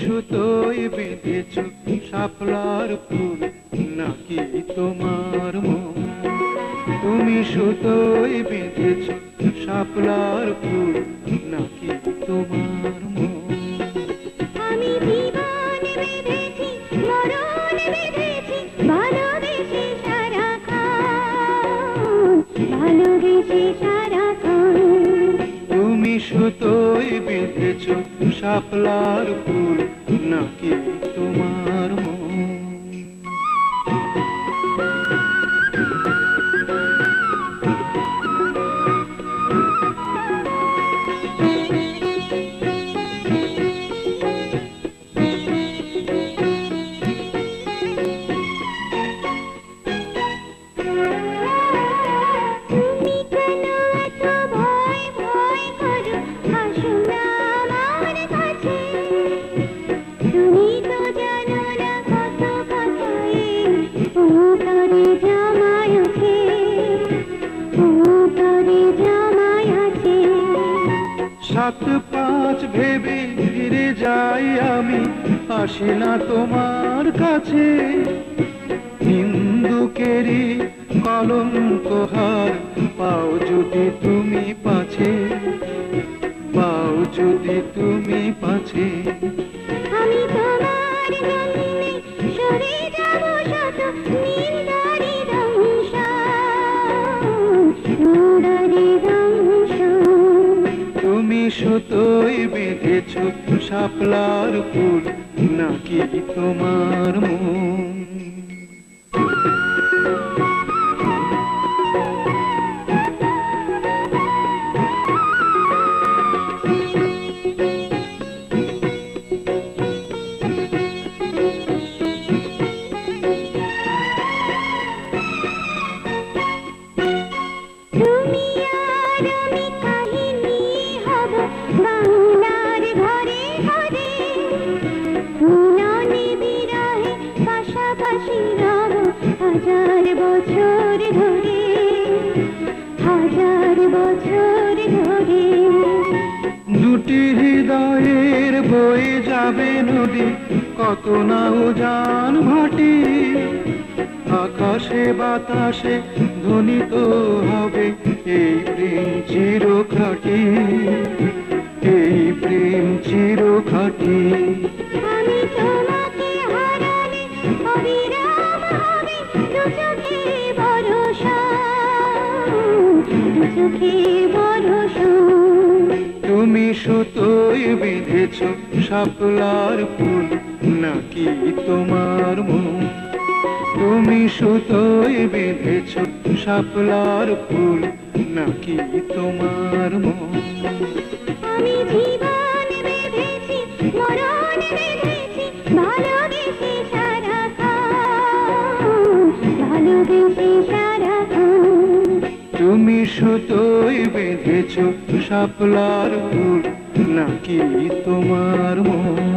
সুতোয় বেঁধেছ শাপলার ফুল নাকি তোমার মন? তুমি সুতোয় বেঁধেছ শাপলার ফুল নাকি তোমার মন? আমি জীবন বেঁধেছি, মরণ বেঁধেছি, ভালোবেসে সারাক্ষণ, ভালোবেসে সারাক্ষণ। তুমি সুতোয় বেঁধেছ শাপলার ফুল নাকি তোমার মন? তুমি কেন এত ভয় ভয় করো? আসো না আমার কাছে। তুমি তো জানো না কত কথায় অন্তরে জামাই আছে, অন্তরে জামাই আছে। 7-5 ভেবে ফিরে যাই আমি, আসি না তোমার কাছে। নিন্দুকেরই কলঙ্ক হার পাও যদি তুমি পাছে, পাও যদি তুমি পাছে। আমি তোমার জন্যে সরে যাব শত নিন্দারি দংশন, নিন্দারি দংশন। তুমি সুতোয় বেঁধেছ শাপলার ফুল নাকি তোমার মন? তুমি আর আমি কাহিনী হব বাংলার ঘরে ঘরে, মিলনে বিরহে পাশাপাশি রব হাজার বছর ধরে, হাজার বছর ধরে। দুটি হৃদয়ের বয়ে যাবে নদী, কত না উজান ভাটি। আকাশে বাতাসে ধ্বনিত হবে এই প্রেম চিরখাটি, এই প্রেম চিরখাটি। আমি তোমাকে হারালে অবিরাম হবে দু চোখে বরষা, দু চোখে বরষা। তুমি সুতোয় বেঁধেছ শাপলার ফুল নাকি তোমার মন? তুমি সুতোয় বেঁধেছ শাপলার ফুল নাকি তোমার মন? আমি জীবন বেঁধেছি, মরণ বেঁধেছি, ভালোবেসে সারাক্ষণ, ভালোবেসে সারাক্ষণ। তুমি সুতোয় বেঁধেছ শাপলার ফুল নাকি তোমার মন?